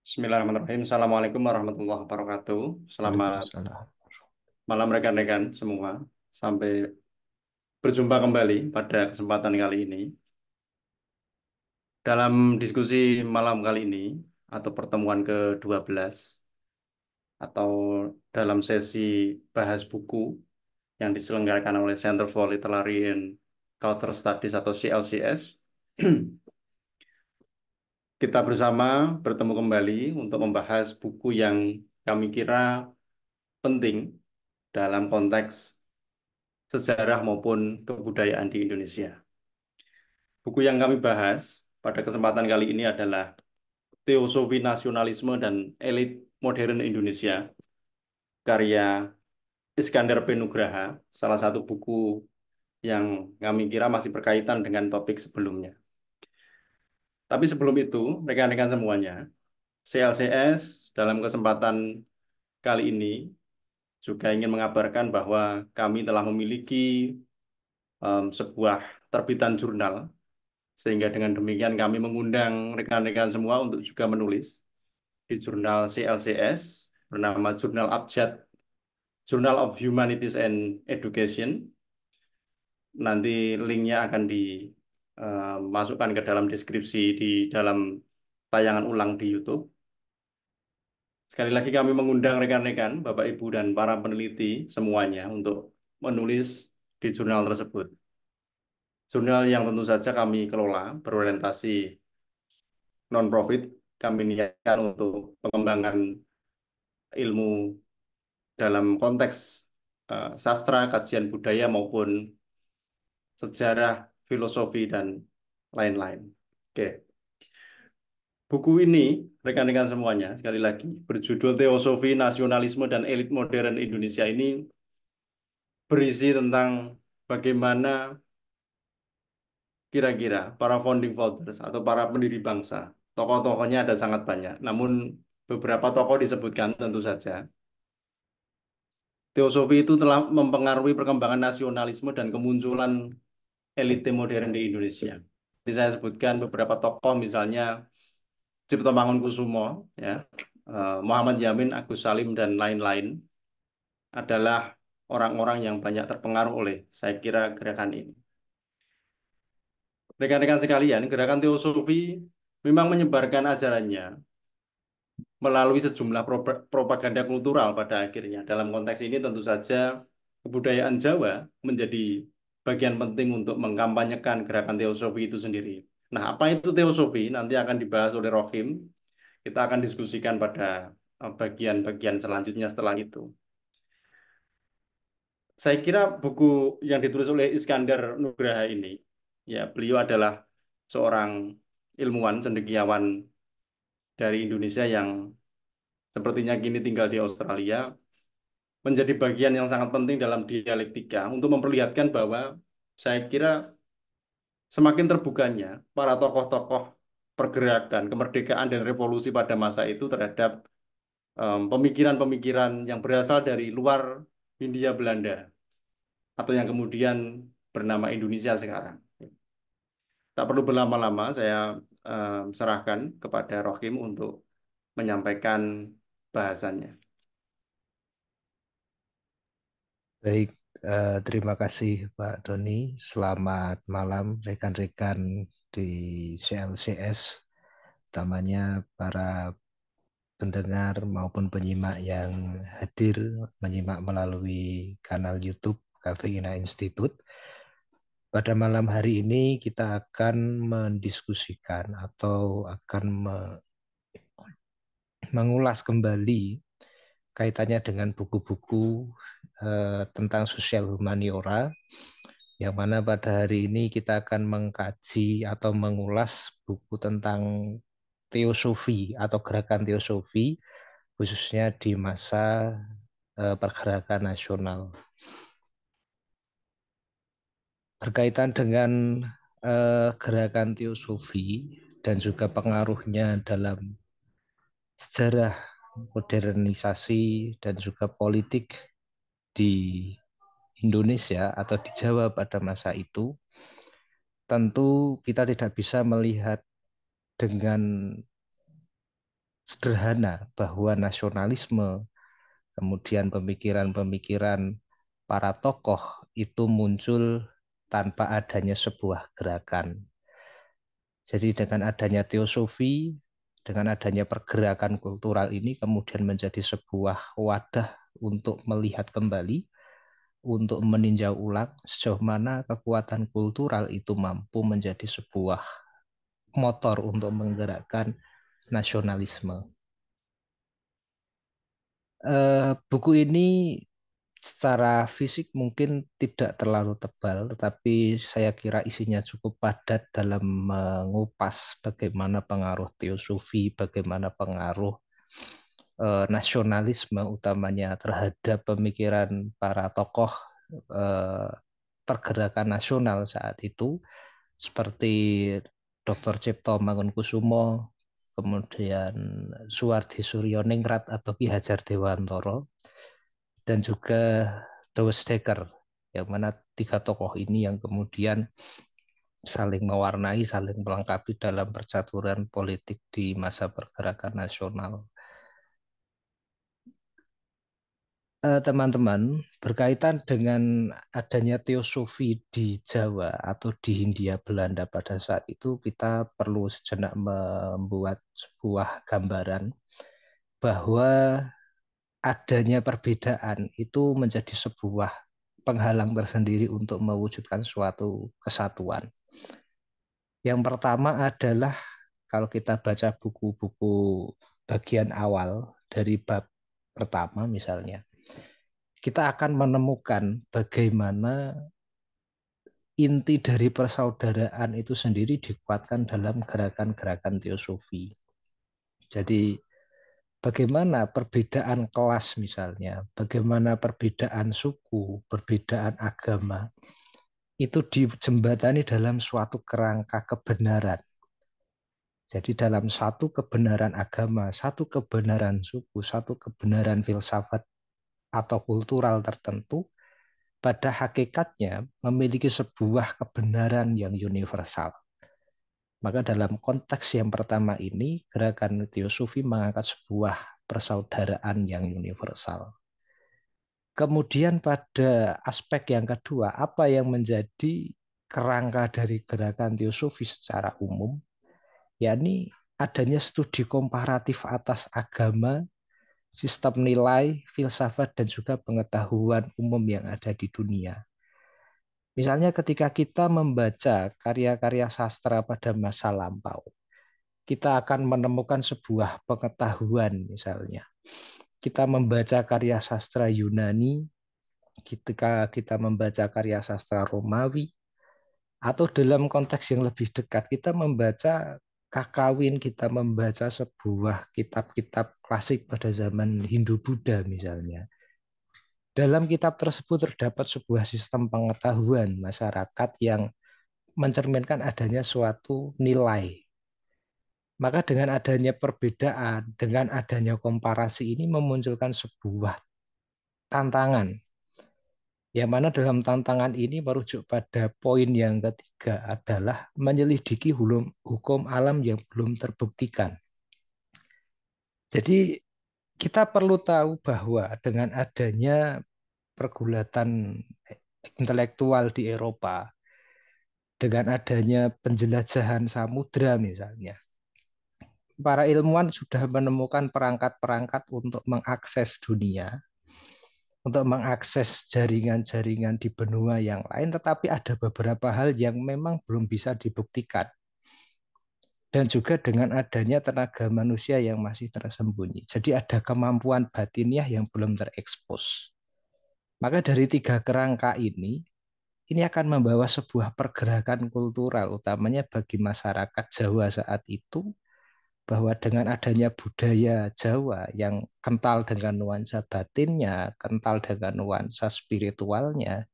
Bismillahirrahmanirrahim. Assalamualaikum warahmatullahi wabarakatuh. Selamat Waalaikumsalam. malam rekan-rekan semua. Sampai berjumpa kembali pada kesempatan kali ini. Dalam diskusi malam kali ini, atau pertemuan ke-12, atau dalam sesi bahas buku yang diselenggarakan oleh Center for Literary and Cultural Studies atau CLCS, kita bersama bertemu kembali untuk membahas buku yang kami kira penting dalam konteks sejarah maupun kebudayaan di Indonesia. Buku yang kami bahas pada kesempatan kali ini adalah Teosofi Nasionalisme dan Elit Modern Indonesia, karya Iskandar P. Nugraha, salah satu buku yang kami kira masih berkaitan dengan topik sebelumnya. Tapi sebelum itu, rekan-rekan semuanya, CLCS dalam kesempatan kali ini juga ingin mengabarkan bahwa kami telah memiliki sebuah terbitan jurnal. Sehingga dengan demikian kami mengundang rekan-rekan semua untuk juga menulis di jurnal CLCS bernama Jurnal Abjad, Journal of Humanities and Education. Nanti linknya akan dimasukkan ke dalam deskripsi di dalam tayangan ulang di YouTube. Sekali lagi kami mengundang rekan-rekan, Bapak Ibu dan para peneliti semuanya untuk menulis di jurnal tersebut. Jurnal yang tentu saja kami kelola berorientasi non-profit, kami niatkan untuk pengembangan ilmu dalam konteks sastra, kajian budaya maupun sejarah, filosofi, dan lain-lain. Oke. Buku ini, rekan-rekan semuanya, sekali lagi, berjudul Teosofi Nasionalisme dan Elit Modern Indonesia ini berisi tentang bagaimana kira-kira para founding fathers atau para pendiri bangsa, tokoh-tokohnya ada sangat banyak, namun beberapa tokoh disebutkan tentu saja. Teosofi itu telah mempengaruhi perkembangan nasionalisme dan kemunculan elite modern di Indonesia. Jadi saya sebutkan beberapa tokoh, misalnya Cipto Mangunkusumo, ya, Muhammad Yamin, Agus Salim, dan lain-lain adalah orang-orang yang banyak terpengaruh oleh, saya kira, gerakan ini. Rekan-rekan sekalian, gerakan teosofi memang menyebarkan ajarannya melalui sejumlah propaganda kultural pada akhirnya. Dalam konteks ini tentu saja kebudayaan Jawa menjadi bagian penting untuk mengkampanyekan gerakan teosofi itu sendiri. Nah, apa itu teosofi? Nanti akan dibahas oleh Rohim. Kita akan diskusikan pada bagian-bagian selanjutnya setelah itu. Saya kira buku yang ditulis oleh Iskandar Nugraha ini, ya beliau adalah seorang ilmuwan, cendekiawan dari Indonesia yang sepertinya kini tinggal di Australia, menjadi bagian yang sangat penting dalam dialektika untuk memperlihatkan bahwa saya kira semakin terbukanya para tokoh-tokoh pergerakan, kemerdekaan dan revolusi pada masa itu terhadap pemikiran-pemikiran yang berasal dari luar Hindia Belanda atau yang kemudian bernama Indonesia sekarang. Tak perlu berlama-lama, saya serahkan kepada Rohim untuk menyampaikan bahasannya. Baik, terima kasih Pak Doni. Selamat malam rekan-rekan di CLCS, utamanya para pendengar maupun penyimak yang hadir menyimak melalui kanal YouTube Kafeina Institute. Pada malam hari ini kita akan mendiskusikan atau akan mengulas kembali kaitannya dengan buku-buku tentang sosial humaniora, yang mana pada hari ini kita akan mengkaji atau mengulas buku tentang teosofi atau gerakan teosofi, khususnya di masa pergerakan nasional. Berkaitan dengan gerakan teosofi dan juga pengaruhnya dalam sejarah modernisasi dan juga politik di Indonesia atau di Jawa pada masa itu, tentu kita tidak bisa melihat dengan sederhana bahwa nasionalisme, kemudian pemikiran-pemikiran para tokoh itu muncul tanpa adanya sebuah gerakan. Jadi dengan adanya teosofi, dengan adanya pergerakan kultural ini kemudian menjadi sebuah wadah untuk melihat kembali, untuk meninjau ulang sejauh mana kekuatan kultural itu mampu menjadi sebuah motor untuk menggerakkan nasionalisme. Buku ini secara fisik mungkin tidak terlalu tebal, tetapi saya kira isinya cukup padat dalam mengupas bagaimana pengaruh teosofi, bagaimana pengaruh nasionalisme utamanya terhadap pemikiran para tokoh eh, pergerakan nasional saat itu, seperti Dr. Cipto Mangunkusumo, kemudian Suwardi Suryo-Ningrat atau Ki Hajar Dewantoro, dan juga Dawes Dekker, yang mana tiga tokoh ini yang kemudian saling mewarnai, saling melengkapi dalam percaturan politik di masa pergerakan nasional. Teman-teman, berkaitan dengan adanya teosofi di Jawa atau di Hindia Belanda pada saat itu, kita perlu sejenak membuat sebuah gambaran bahwa adanya perbedaan itu menjadi sebuah penghalang tersendiri untuk mewujudkan suatu kesatuan. Yang pertama adalah kalau kita baca buku-buku bagian awal dari bab pertama misalnya, kita akan menemukan bagaimana inti dari persaudaraan itu sendiri dikuatkan dalam gerakan-gerakan teosofi. Jadi bagaimana perbedaan kelas misalnya, bagaimana perbedaan suku, perbedaan agama, itu dijembatani dalam suatu kerangka kebenaran. Jadi dalam satu kebenaran agama, satu kebenaran suku, satu kebenaran filsafat atau kultural tertentu, pada hakikatnya memiliki sebuah kebenaran yang universal. Maka dalam konteks yang pertama ini, gerakan teosofi mengangkat sebuah persaudaraan yang universal. Kemudian pada aspek yang kedua, apa yang menjadi kerangka dari gerakan teosofi secara umum, yakni adanya studi komparatif atas agama, sistem nilai, filsafat, dan juga pengetahuan umum yang ada di dunia. Misalnya ketika kita membaca karya-karya sastra pada masa lampau, kita akan menemukan sebuah pengetahuan misalnya. Kita membaca karya sastra Yunani, ketika kita membaca karya sastra Romawi, atau dalam konteks yang lebih dekat, kita membaca Kakawin, kita membaca sebuah kitab-kitab klasik pada zaman Hindu-Buddha misalnya. Dalam kitab tersebut terdapat sebuah sistem pengetahuan masyarakat yang mencerminkan adanya suatu nilai. Maka dengan adanya perbedaan, dengan adanya komparasi ini memunculkan sebuah tantangan. Yang mana dalam tantangan ini merujuk pada poin yang ketiga adalah menyelidiki hukum alam yang belum terbuktikan. Jadi kita perlu tahu bahwa dengan adanya pergulatan intelektual di Eropa, dengan adanya penjelajahan samudra misalnya, para ilmuwan sudah menemukan perangkat-perangkat untuk mengakses dunia, untuk mengakses jaringan-jaringan di benua yang lain, tetapi ada beberapa hal yang memang belum bisa dibuktikan. Dan juga dengan adanya tenaga manusia yang masih tersembunyi. Jadi ada kemampuan batiniah yang belum terekspos. Maka dari tiga kerangka ini akan membawa sebuah pergerakan kultural, utamanya bagi masyarakat Jawa saat itu, bahwa dengan adanya budaya Jawa yang kental dengan nuansa batinnya, kental dengan nuansa spiritualnya,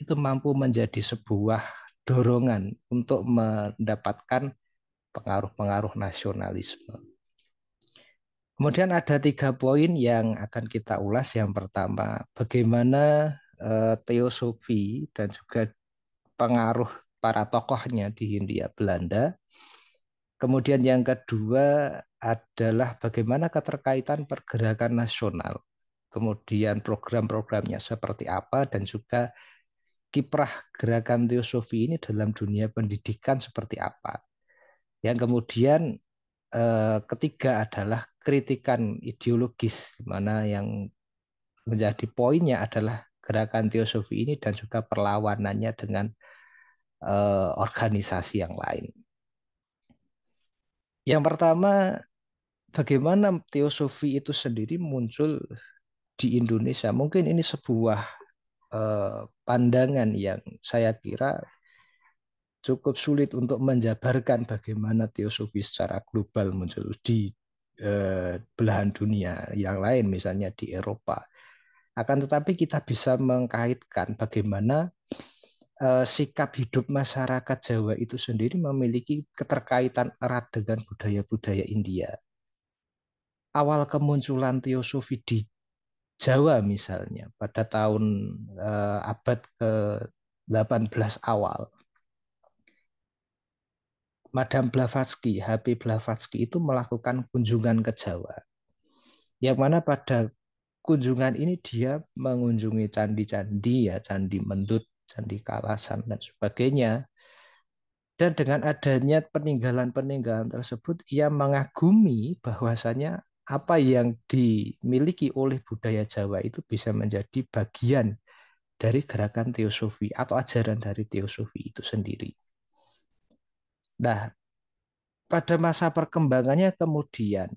itu mampu menjadi sebuah dorongan untuk mendapatkan pengaruh-pengaruh nasionalisme. Kemudian ada 3 poin yang akan kita ulas. Yang pertama, bagaimana teosofi dan juga pengaruh para tokohnya di Hindia Belanda. Kemudian yang kedua, adalah bagaimana keterkaitan pergerakan nasional, kemudian program-programnya seperti apa, dan juga kiprah gerakan teosofi ini dalam dunia pendidikan seperti apa. Yang kemudian ketiga adalah kritikan ideologis, di mana yang menjadi poinnya adalah gerakan teosofi ini dan juga perlawanannya dengan organisasi yang lain. Yang pertama, bagaimana teosofi itu sendiri muncul di Indonesia. Mungkin ini sebuah pandangan yang saya kira cukup sulit untuk menjabarkan bagaimana teosofi secara global muncul di belahan dunia yang lain, misalnya di Eropa. Akan tetapi kita bisa mengkaitkan bagaimana sikap hidup masyarakat Jawa itu sendiri memiliki keterkaitan erat dengan budaya-budaya India. Awal kemunculan teosofi di Jawa misalnya pada tahun abad ke-18 awal, Madam Blavatsky, HP Blavatsky itu melakukan kunjungan ke Jawa. Yang mana pada kunjungan ini dia mengunjungi candi-candi, ya, Candi Mendut, Candi Kalasan dan sebagainya. Dan dengan adanya peninggalan-peninggalan tersebut, ia mengagumi bahwasanya apa yang dimiliki oleh budaya Jawa itu bisa menjadi bagian dari gerakan teosofi atau ajaran dari teosofi itu sendiri. Nah, pada masa perkembangannya kemudian,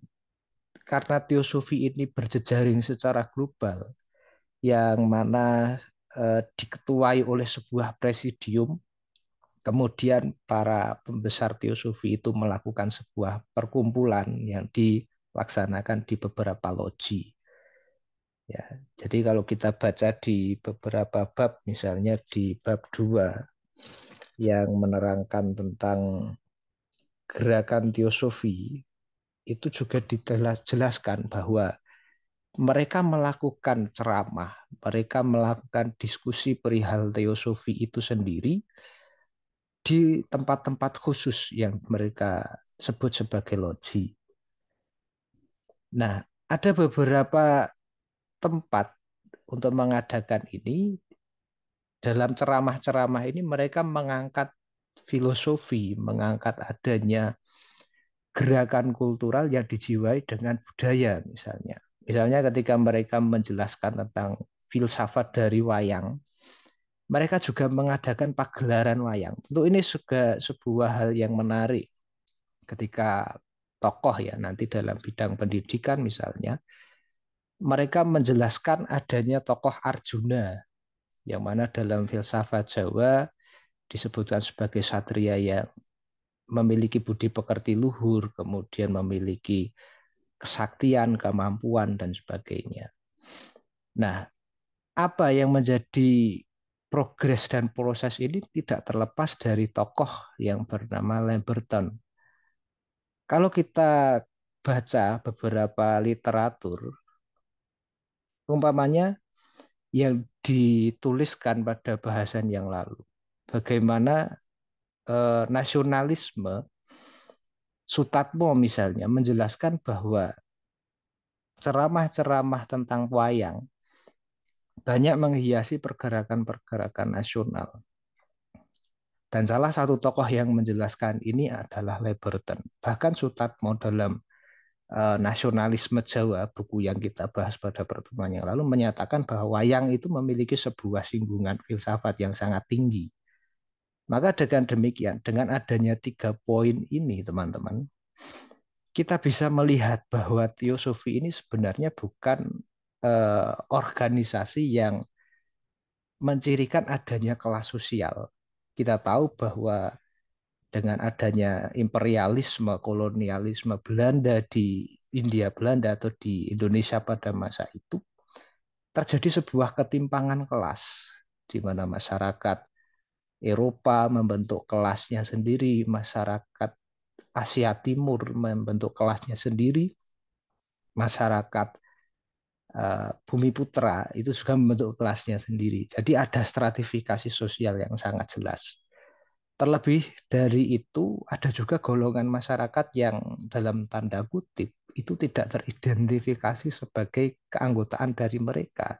karena teosofi ini berjejaring secara global, yang mana diketuai oleh sebuah presidium. Kemudian para pembesar teosofi itu melakukan sebuah perkumpulan yang dilaksanakan di beberapa loji. Ya, jadi kalau kita baca di beberapa bab, misalnya di bab 2 yang menerangkan tentang gerakan teosofi, itu juga dijelaskan bahwa mereka melakukan ceramah, mereka melakukan diskusi perihal teosofi itu sendiri di tempat-tempat khusus yang mereka sebut sebagai loji. Nah, ada beberapa tempat untuk mengadakan ini. Dalam ceramah-ceramah ini mereka mengangkat filosofi, mengangkat adanya gerakan kultural yang dijiwai dengan budaya misalnya. Misalnya ketika mereka menjelaskan tentang filsafat dari wayang, mereka juga mengadakan pagelaran wayang. Tentu ini juga sebuah hal yang menarik ketika tokoh, ya, nanti dalam bidang pendidikan misalnya, mereka menjelaskan adanya tokoh Arjuna, yang mana dalam filsafat Jawa disebutkan sebagai satria yang memiliki budi pekerti luhur, kemudian memiliki kesaktian, kemampuan, dan sebagainya. Nah, apa yang menjadi progres dan proses ini tidak terlepas dari tokoh yang bernama Lamberton. Kalau kita baca beberapa literatur, umpamanya yang dituliskan pada bahasan yang lalu, bagaimana nasionalisme, Sutatmo misalnya menjelaskan bahwa ceramah-ceramah tentang wayang banyak menghiasi pergerakan-pergerakan nasional. Dan salah satu tokoh yang menjelaskan ini adalah Leberton. Bahkan Sutatmo dalam nasionalisme Jawa, buku yang kita bahas pada pertemuan yang lalu, menyatakan bahwa wayang itu memiliki sebuah singgungan filsafat yang sangat tinggi. Maka dengan demikian, dengan adanya 3 poin ini, teman-teman, kita bisa melihat bahwa teosofi ini sebenarnya bukan organisasi yang mencirikan adanya kelas sosial. Kita tahu bahwa dengan adanya imperialisme, kolonialisme Belanda di Hindia Belanda atau di Indonesia pada masa itu, terjadi sebuah ketimpangan kelas, di mana masyarakat Eropa membentuk kelasnya sendiri, masyarakat Asia Timur membentuk kelasnya sendiri, masyarakat Bumi Putra itu juga membentuk kelasnya sendiri. Jadi ada stratifikasi sosial yang sangat jelas. Terlebih dari itu, ada juga golongan masyarakat yang dalam tanda kutip itu tidak teridentifikasi sebagai keanggotaan dari mereka.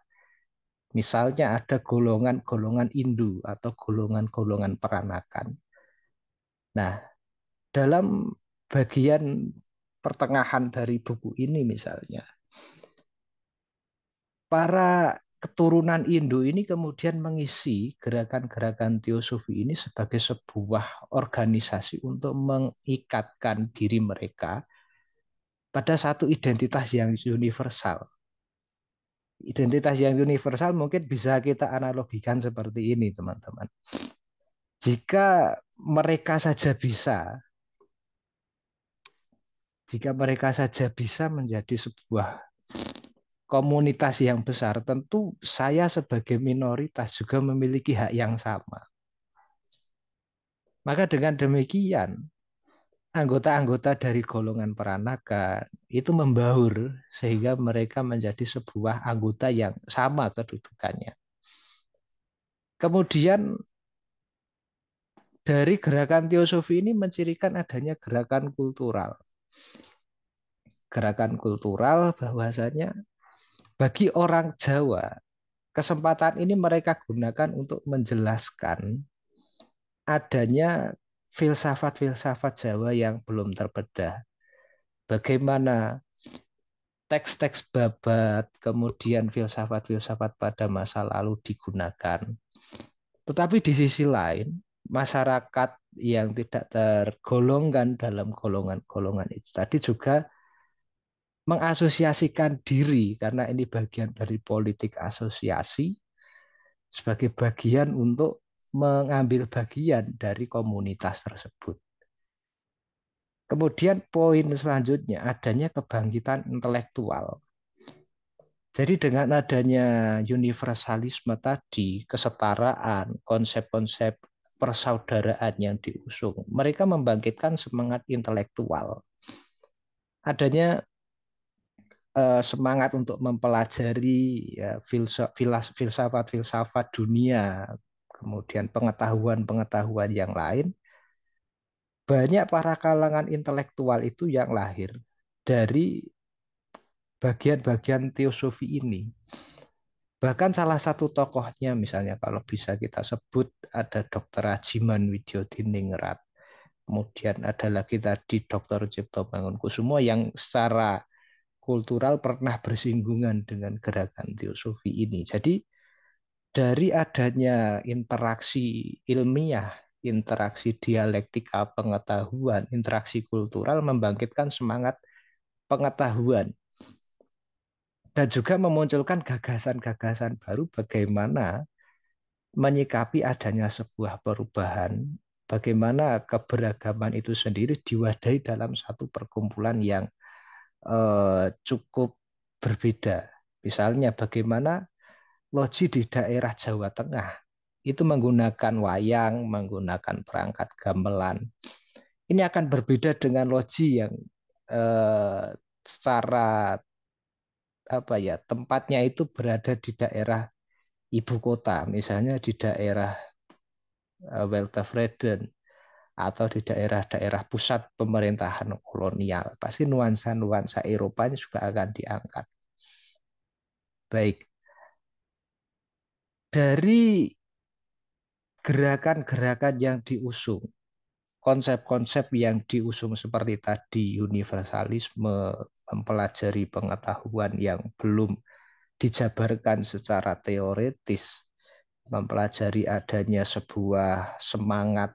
Misalnya ada golongan-golongan Hindu atau golongan-golongan peranakan. Nah, dalam bagian pertengahan dari buku ini misalnya, para keturunan Hindu ini kemudian mengisi gerakan-gerakan teosofi ini sebagai sebuah organisasi untuk mengikatkan diri mereka pada satu identitas yang universal. Identitas yang universal mungkin bisa kita analogikan seperti ini, teman-teman. Jika mereka saja bisa, jika mereka saja bisa menjadi sebuah komunitas yang besar, tentu saya sebagai minoritas juga memiliki hak yang sama. Maka dengan demikian, anggota-anggota dari golongan peranakan itu membaur sehingga mereka menjadi sebuah anggota yang sama kedudukannya. Kemudian dari gerakan teosofi ini mencirikan adanya gerakan kultural. Gerakan kultural bahwasanya bagi orang Jawa, kesempatan ini mereka gunakan untuk menjelaskan adanya filsafat-filsafat Jawa yang belum terbedah. Bagaimana teks-teks Babat, kemudian filsafat-filsafat pada masa lalu digunakan. Tetapi di sisi lain, masyarakat yang tidak tergolongkan dalam golongan-golongan itu tadi juga mengasosiasikan diri, karena ini bagian dari politik asosiasi, sebagai bagian untuk mengambil bagian dari komunitas tersebut. Kemudian poin selanjutnya adanya kebangkitan intelektual. Jadi dengan adanya universalisme tadi, kesetaraan, konsep-konsep persaudaraan yang diusung, mereka membangkitkan semangat intelektual. Adanya semangat untuk mempelajari ya, filsafat-filsafat dunia, kemudian pengetahuan-pengetahuan yang lain, banyak para kalangan intelektual itu yang lahir dari bagian-bagian teosofi ini. Bahkan salah satu tokohnya misalnya kalau bisa kita sebut ada Dr. Ajiman Widyodiningrat. Kemudian ada lagi tadi Dr. Cipto Mangunkusumo yang secara kultural pernah bersinggungan dengan gerakan teosofi ini. Jadi dari adanya interaksi ilmiah, interaksi dialektika pengetahuan, interaksi kultural membangkitkan semangat pengetahuan dan juga memunculkan gagasan-gagasan baru bagaimana menyikapi adanya sebuah perubahan, bagaimana keberagaman itu sendiri diwadahi dalam satu perkumpulan yang cukup berbeda. Misalnya bagaimana loji di daerah Jawa Tengah itu menggunakan wayang, menggunakan perangkat gamelan. Ini akan berbeda dengan loji yang secara apa ya tempatnya itu berada di daerah ibu kota, misalnya di daerah Weltevreden atau di daerah-daerah pusat pemerintahan kolonial. Pasti nuansa-nuansa Eropanya juga akan diangkat. Baik, dari gerakan-gerakan yang diusung, konsep-konsep yang diusung seperti tadi, universalisme, mempelajari pengetahuan yang belum dijabarkan secara teoretis, mempelajari adanya sebuah semangat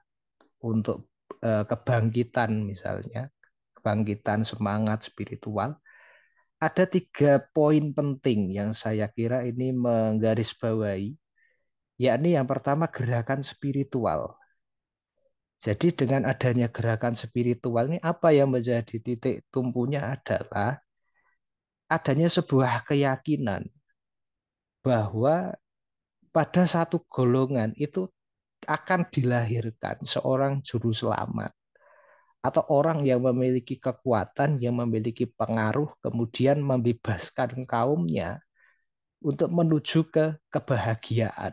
untuk kebangkitan misalnya, kebangkitan semangat spiritual, ada 3 poin penting yang saya kira ini menggarisbawahi, yakni yang pertama gerakan spiritual. Jadi dengan adanya gerakan spiritual ini apa yang menjadi titik tumpunya adalah adanya sebuah keyakinan bahwa pada satu golongan itu akan dilahirkan seorang juru selamat atau orang yang memiliki kekuatan, yang memiliki pengaruh, kemudian membebaskan kaumnya untuk menuju ke kebahagiaan.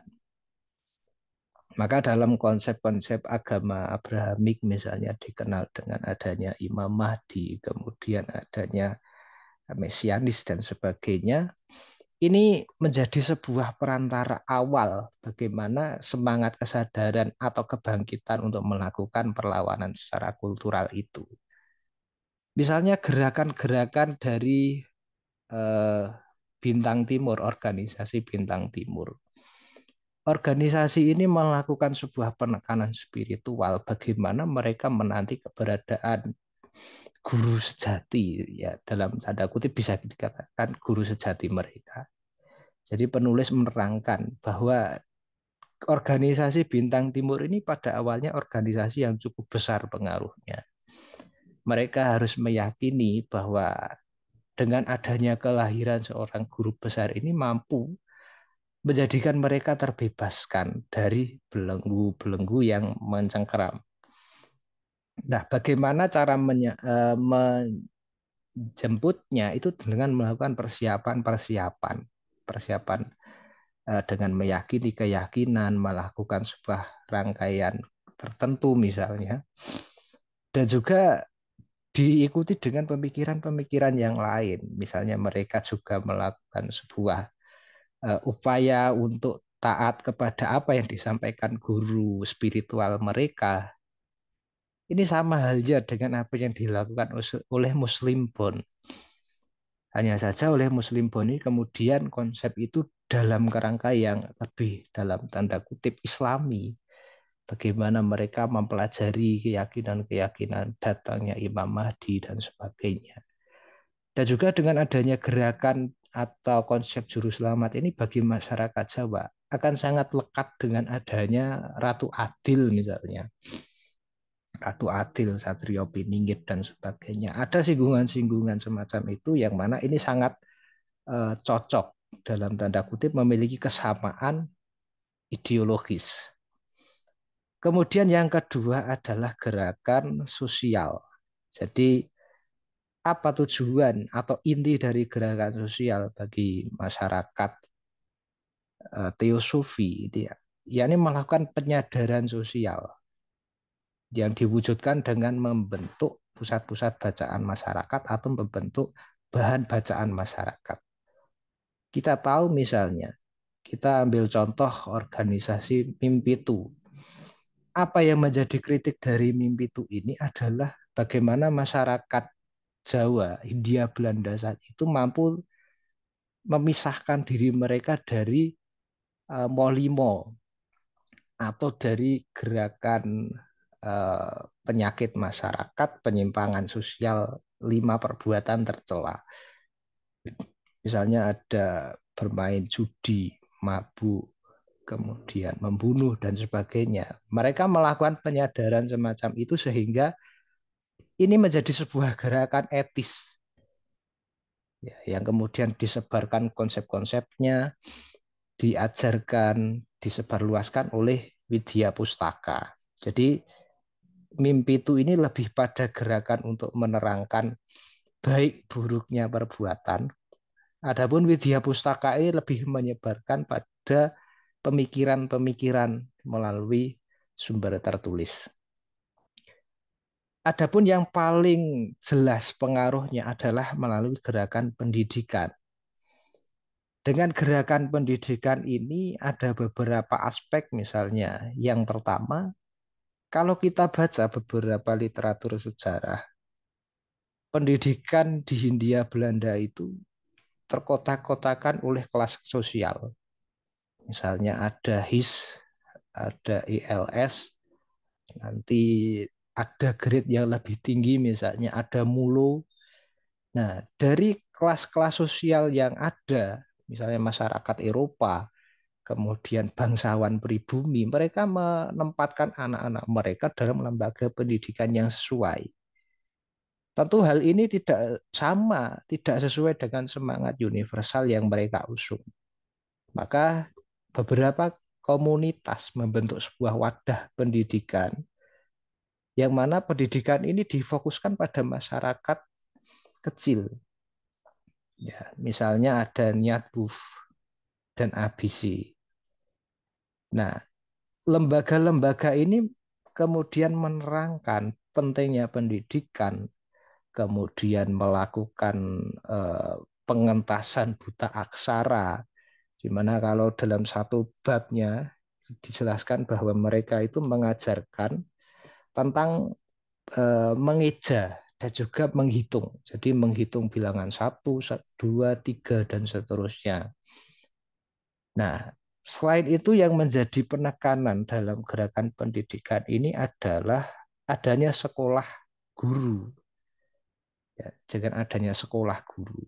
Maka dalam konsep-konsep agama Abrahamik misalnya dikenal dengan adanya Imam Mahdi, kemudian adanya Mesianis dan sebagainya, ini menjadi sebuah perantara awal bagaimana semangat kesadaran atau kebangkitan untuk melakukan perlawanan secara kultural itu. Misalnya gerakan-gerakan dari eh, Bintang Timur, organisasi Bintang Timur. Organisasi ini melakukan sebuah penekanan spiritual bagaimana mereka menanti keberadaan guru sejati, ya dalam tanda kutip bisa dikatakan guru sejati mereka. Jadi penulis menerangkan bahwa organisasi Bintang Timur ini pada awalnya organisasi yang cukup besar pengaruhnya. Mereka harus meyakini bahwa dengan adanya kelahiran seorang guru besar ini mampu menjadikan mereka terbebaskan dari belenggu-belenggu yang mencengkeram. Nah, bagaimana cara menjemputnya itu dengan melakukan persiapan-persiapan, persiapan dengan meyakini keyakinan, melakukan sebuah rangkaian tertentu misalnya, dan juga diikuti dengan pemikiran-pemikiran yang lain. Misalnya mereka juga melakukan sebuah upaya untuk taat kepada apa yang disampaikan guru spiritual mereka. Ini sama halnya dengan apa yang dilakukan oleh Muslim Bond. Hanya saja oleh Muslim Bond ini kemudian konsep itu dalam kerangka yang lebih dalam tanda kutip Islami. Bagaimana mereka mempelajari keyakinan-keyakinan datangnya Imam Mahdi dan sebagainya. Dan juga dengan adanya gerakan atau konsep juru selamat ini bagi masyarakat Jawa akan sangat lekat dengan adanya Ratu Adil misalnya. Ratu Adil, Satrio Piningit dan sebagainya. Ada singgungan-singgungan semacam itu yang mana ini sangat cocok dalam tanda kutip memiliki kesamaan ideologis. Kemudian yang kedua adalah gerakan sosial. Jadi apa tujuan atau inti dari gerakan sosial bagi masyarakat teosofi ini, yakni melakukan penyadaran sosial yang diwujudkan dengan membentuk pusat-pusat bacaan masyarakat atau membentuk bahan bacaan masyarakat. Kita tahu misalnya, kita ambil contoh organisasi Mimpitu. Apa yang menjadi kritik dari Mimpitu ini adalah bagaimana masyarakat Jawa, Hindia Belanda saat itu mampu memisahkan diri mereka dari Molimo atau dari gerakan penyakit masyarakat, penyimpangan sosial 5 perbuatan tercela. Misalnya ada bermain judi, mabuk, kemudian membunuh dan sebagainya. Mereka melakukan penyadaran semacam itu sehingga ini menjadi sebuah gerakan etis ya, yang kemudian disebarkan konsep-konsepnya, diajarkan, disebarluaskan oleh Widya Pustaka. Jadi mimpi itu ini lebih pada gerakan untuk menerangkan baik buruknya perbuatan. Adapun Widya Pustaka ini lebih menyebarkan pada pemikiran-pemikiran melalui sumber tertulis. Adapun yang paling jelas pengaruhnya adalah melalui gerakan pendidikan. Dengan gerakan pendidikan ini ada beberapa aspek misalnya. Yang pertama, kalau kita baca beberapa literatur sejarah, pendidikan di Hindia Belanda itu terkotak-kotakan oleh kelas sosial. Misalnya ada HIS, ada ILS, nanti ada grade yang lebih tinggi misalnya ada MULO. Nah, dari kelas-kelas sosial yang ada, misalnya masyarakat Eropa, kemudian bangsawan pribumi, mereka menempatkan anak-anak mereka dalam lembaga pendidikan yang sesuai. Tentu hal ini tidak sama, tidak sesuai dengan semangat universal yang mereka usung. Maka beberapa komunitas membentuk sebuah wadah pendidikan yang mana pendidikan ini difokuskan pada masyarakat kecil. Ya, misalnya ada Niat Buf dan ABC. Nah, lembaga-lembaga ini kemudian menerangkan pentingnya pendidikan, kemudian melakukan eh, pengentasan buta aksara, di mana kalau dalam satu babnya dijelaskan bahwa mereka itu mengajarkan tentang mengeja dan juga menghitung. Jadi menghitung bilangan satu, dua, tiga, dan seterusnya. Nah, selain itu yang menjadi penekanan dalam gerakan pendidikan ini adalah adanya sekolah guru. Ya, dengan adanya sekolah guru.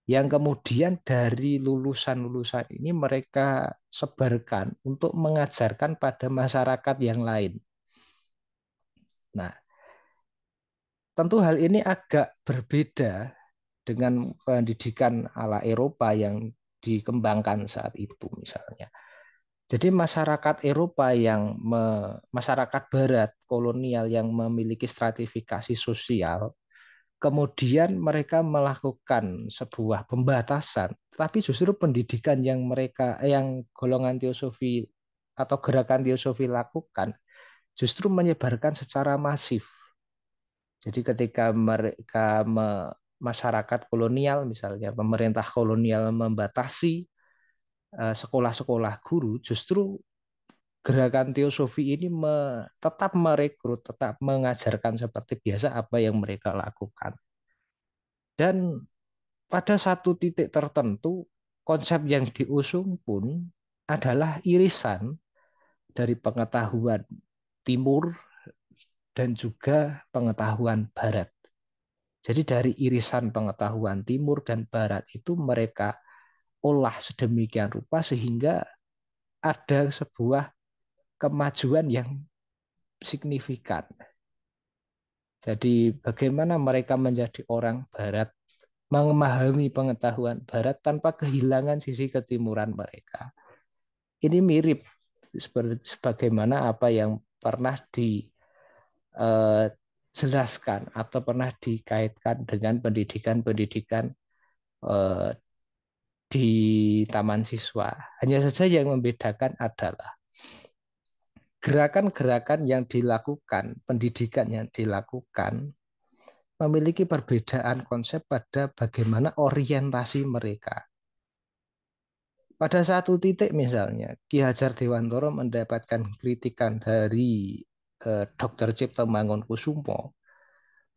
Yang kemudian dari lulusan-lulusan ini mereka sebarkan untuk mengajarkan pada masyarakat yang lain. Nah, tentu hal ini agak berbeda dengan pendidikan ala Eropa yang dikembangkan saat itu misalnya. Jadi masyarakat Eropa masyarakat Barat kolonial yang memiliki stratifikasi sosial, kemudian mereka melakukan sebuah pembatasan, tapi justru pendidikan yang golongan teosofi atau gerakan teosofi lakukan justru menyebarkan secara masif. Jadi ketika masyarakat kolonial misalnya pemerintah kolonial membatasi sekolah-sekolah guru, justru gerakan teosofi ini tetap merekrut, tetap mengajarkan seperti biasa apa yang mereka lakukan. Dan pada satu titik tertentu, konsep yang diusung pun adalah irisan dari pengetahuan timur dan juga pengetahuan barat. Jadi dari irisan pengetahuan timur dan barat itu mereka olah sedemikian rupa sehingga ada sebuah kemajuan yang signifikan. Jadi bagaimana mereka menjadi orang barat, memahami pengetahuan barat tanpa kehilangan sisi ketimuran mereka. Ini mirip sebagaimana apa yang pernah dijelaskan atau pernah dikaitkan dengan pendidikan-pendidikan di taman siswa. Hanya saja yang membedakan adalah gerakan-gerakan yang dilakukan, pendidikan yang dilakukan memiliki perbedaan konsep pada bagaimana orientasi mereka. Pada satu titik misalnya, Ki Hajar Dewantara mendapatkan kritikan dari Dr. Cipto Mangunkusumo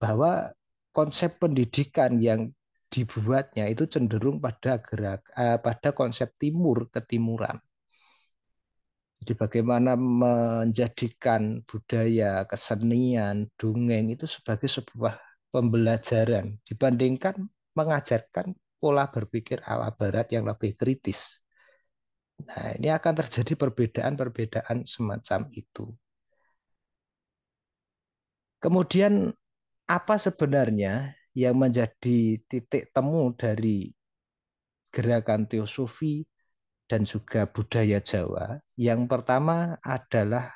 bahwa konsep pendidikan yang dibuatnya itu cenderung pada konsep timur ketimuran. Jadi bagaimana menjadikan budaya, kesenian, dongeng itu sebagai sebuah pembelajaran dibandingkan mengajarkan pola berpikir ala barat yang lebih kritis. Nah, ini akan terjadi perbedaan-perbedaan semacam itu. Kemudian apa sebenarnya yang menjadi titik temu dari gerakan teosofi dan juga budaya Jawa? Yang pertama adalah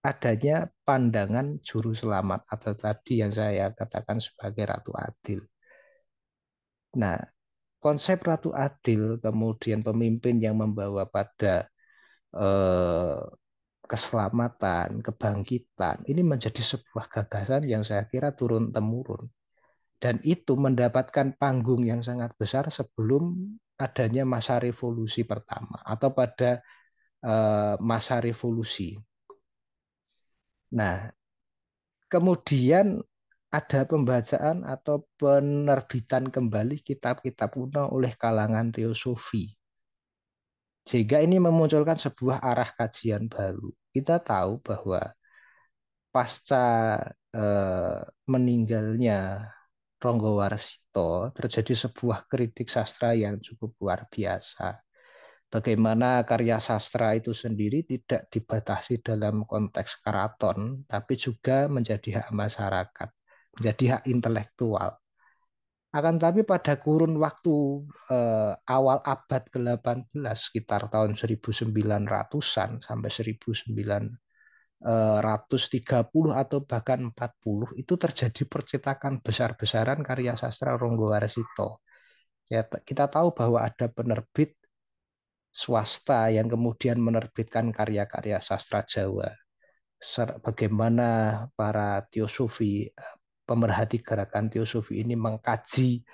adanya pandangan juru selamat atau tadi yang saya katakan sebagai Ratu Adil. Nah, konsep Ratu Adil kemudian pemimpin yang membawa pada eh, keselamatan, kebangkitan, ini menjadi sebuah gagasan yang saya kira turun-temurun. Dan itu mendapatkan panggung yang sangat besar sebelum adanya masa revolusi pertama atau pada masa revolusi. Nah, kemudian ada pembacaan atau penerbitan kembali kitab-kitab kuno oleh kalangan teosofi. Sehingga ini memunculkan sebuah arah kajian baru. Kita tahu bahwa pasca meninggalnya Ronggo Warsito terjadi sebuah kritik sastra yang cukup luar biasa. Bagaimana karya sastra itu sendiri tidak dibatasi dalam konteks keraton, tapi juga menjadi hak masyarakat, menjadi hak intelektual. Akan tetapi pada kurun waktu awal abad ke-18, sekitar tahun 1900-an sampai 1930 atau bahkan 40, itu terjadi percetakan besar-besaran karya sastra Ronggo Warsito. Ya, kita tahu bahwa ada penerbit swasta yang kemudian menerbitkan karya-karya sastra Jawa. Bagaimana para teosofi, pemerhati gerakan teosofi ini mengkaji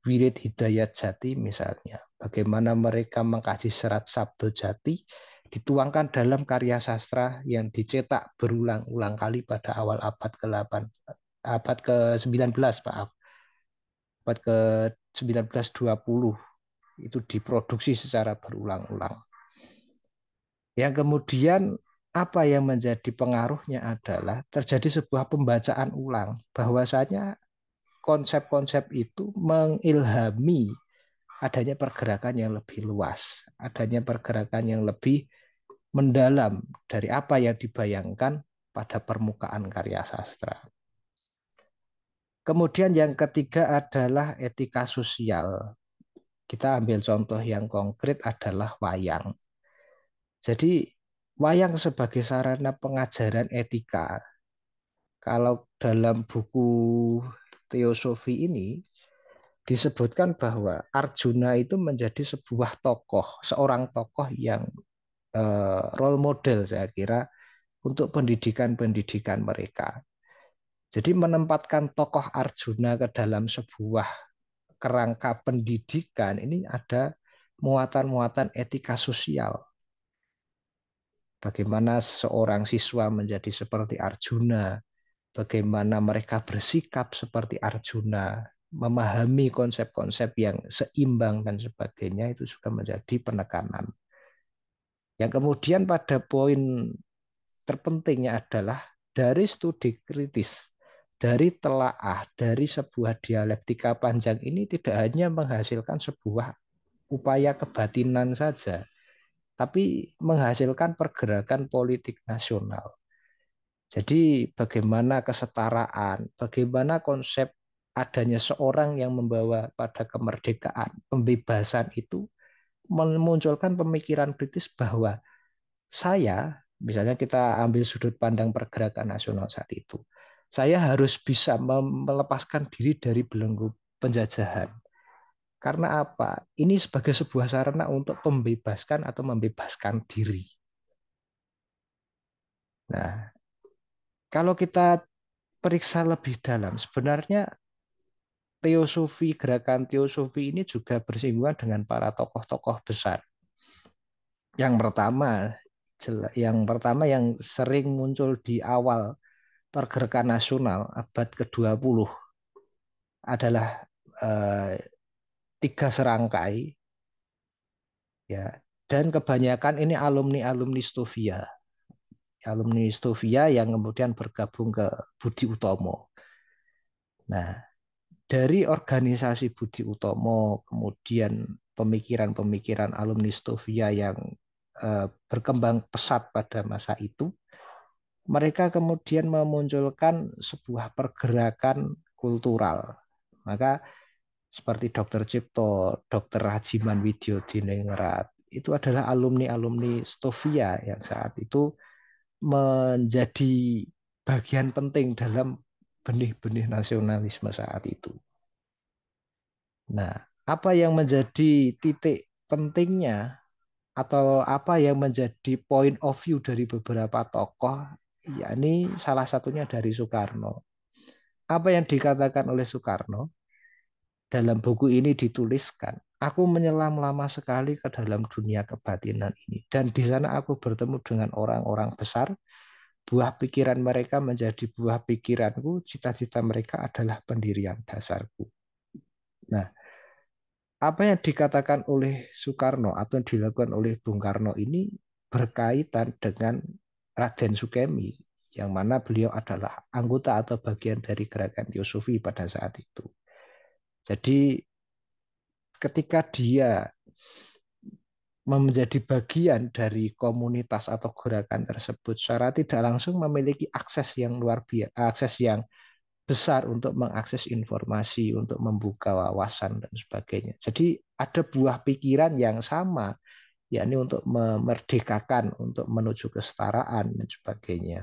Wirid Hidayat Jati misalnya. Bagaimana mereka mengkaji Serat Sabdo Jati, dituangkan dalam karya sastra yang dicetak berulang-ulang kali pada awal abad ke-8, abad ke-19, maaf. Abad ke-1920 itu diproduksi secara berulang-ulang. Yang kemudian apa yang menjadi pengaruhnya adalah terjadi sebuah pembacaan ulang, bahwasanya konsep-konsep itu mengilhami adanya pergerakan yang lebih luas, adanya pergerakan yang lebih mendalam dari apa yang dibayangkan pada permukaan karya sastra. Kemudian yang ketiga adalah etika sosial. Kita ambil contoh yang konkret adalah wayang. Jadi wayang sebagai sarana pengajaran etika. Kalau dalam buku teosofi ini disebutkan bahwa Arjuna itu menjadi sebuah tokoh, seorang tokoh yang role model saya kira untuk pendidikan-pendidikan mereka. Jadi menempatkan tokoh Arjuna ke dalam sebuah kerangka pendidikan ini ada muatan-muatan etika sosial. Bagaimana seorang siswa menjadi seperti Arjuna, bagaimana mereka bersikap seperti Arjuna, memahami konsep-konsep yang seimbang dan sebagainya, itu juga menjadi penekanan. Yang kemudian pada poin terpentingnya adalah dari studi kritis, dari telaah, dari sebuah dialektika panjang ini tidak hanya menghasilkan sebuah upaya kebatinan saja, tapi menghasilkan pergerakan politik nasional. Jadi bagaimana kesetaraan, bagaimana konsep adanya seorang yang membawa pada kemerdekaan, pembebasan itu memunculkan pemikiran kritis bahwa saya, misalnya kita ambil sudut pandang pergerakan nasional saat itu, saya harus bisa melepaskan diri dari belenggu penjajahan. Karena apa? Ini sebagai sebuah sarana untuk membebaskan atau membebaskan diri. Nah, kalau kita periksa lebih dalam, sebenarnya teosofi, gerakan teosofi ini juga bersinggungan dengan para tokoh-tokoh besar. Yang pertama yang sering muncul di awal pergerakan nasional abad ke-20 adalah eh, tiga serangkai, ya, dan kebanyakan ini alumni-alumni Stovia yang kemudian bergabung ke Budi Utomo. Nah, dari organisasi Budi Utomo, kemudian pemikiran-pemikiran alumni Stovia yang berkembang pesat pada masa itu, mereka kemudian memunculkan sebuah pergerakan kultural. Maka seperti Dr. Cipto, Dr. Rajiman Widyodiningrat, itu adalah alumni-alumni Stovia yang saat itu menjadi bagian penting dalam benih-benih nasionalisme saat itu. Nah, apa yang menjadi titik pentingnya atau apa yang menjadi point of view dari beberapa tokoh, yakni salah satunya dari Soekarno. Apa yang dikatakan oleh Soekarno dalam buku ini dituliskan, aku menyelam lama sekali ke dalam dunia kebatinan ini. Dan di sana aku bertemu dengan orang-orang besar, buah pikiran mereka menjadi buah pikiranku, cita-cita mereka adalah pendirian dasarku. Nah, apa yang dikatakan oleh Soekarno atau yang dilakukan oleh Bung Karno ini berkaitan dengan Raden Sukemi, yang mana beliau adalah anggota atau bagian dari gerakan Teosofi pada saat itu. Jadi ketika dia menjadi bagian dari komunitas atau gerakan tersebut secara tidak langsung memiliki akses yang luar biasa, akses yang besar untuk mengakses informasi, untuk membuka wawasan dan sebagainya. Jadi ada buah pikiran yang sama, yakni untuk memerdekakan, untuk menuju kesetaraan dan sebagainya.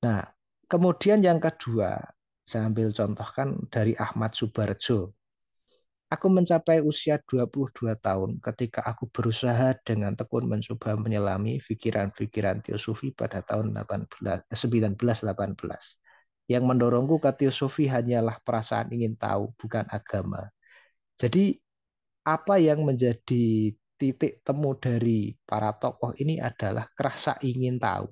Nah, kemudian yang kedua, saya ambil contohkan dari Ahmad Subarjo. Aku mencapai usia 22 tahun ketika aku berusaha dengan tekun mencoba menyelami pikiran-pikiran teosofi pada tahun 1918. Yang mendorongku ke teosofi hanyalah perasaan ingin tahu, bukan agama. Jadi apa yang menjadi titik temu dari para tokoh ini adalah rasa ingin tahu.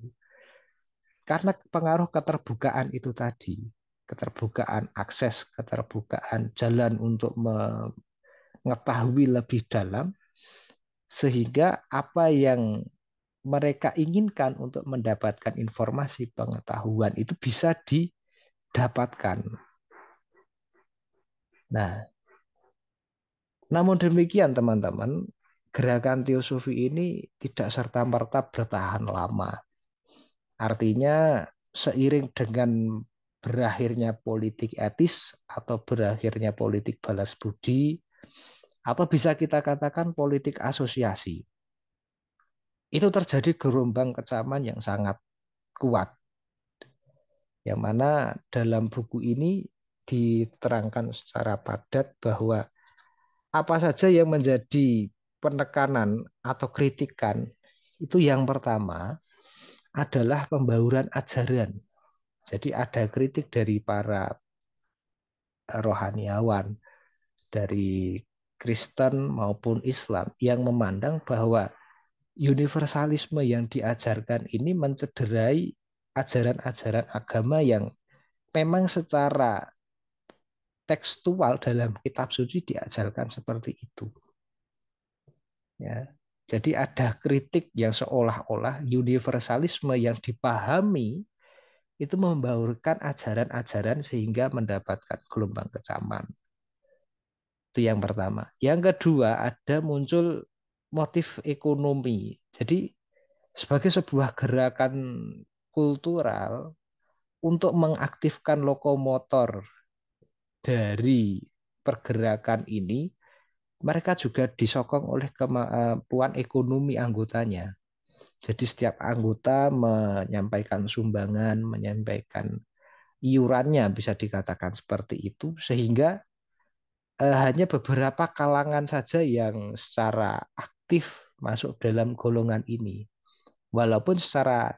Karena pengaruh keterbukaan itu tadi, keterbukaan akses, keterbukaan jalan untuk mengetahui lebih dalam, sehingga apa yang mereka inginkan untuk mendapatkan informasi pengetahuan itu bisa didapatkan. Nah, namun demikian teman-teman, gerakan teosofi ini tidak serta-merta bertahan lama. Artinya seiring dengan berakhirnya politik etis atau berakhirnya politik balas budi, atau bisa kita katakan politik asosiasi, itu terjadi gelombang kecaman yang sangat kuat. Yang mana dalam buku ini diterangkan secara padat bahwa apa saja yang menjadi penekanan atau kritikan itu yang pertama adalah pembauran ajaran. Jadi ada kritik dari para rohaniawan, dari Kristen maupun Islam yang memandang bahwa universalisme yang diajarkan ini mencederai ajaran-ajaran agama yang memang secara tekstual dalam kitab suci diajarkan seperti itu. Ya. Jadi ada kritik yang seolah-olah universalisme yang dipahami itu membaurkan ajaran-ajaran sehingga mendapatkan gelombang kecaman. Itu yang pertama. Yang kedua, ada muncul motif ekonomi. Jadi sebagai sebuah gerakan kultural untuk mengaktifkan lokomotor dari pergerakan ini, mereka juga disokong oleh kemampuan ekonomi anggotanya. Jadi setiap anggota menyampaikan sumbangan, menyampaikan iurannya, bisa dikatakan seperti itu, sehingga hanya beberapa kalangan saja yang secara aktif masuk dalam golongan ini. Walaupun secara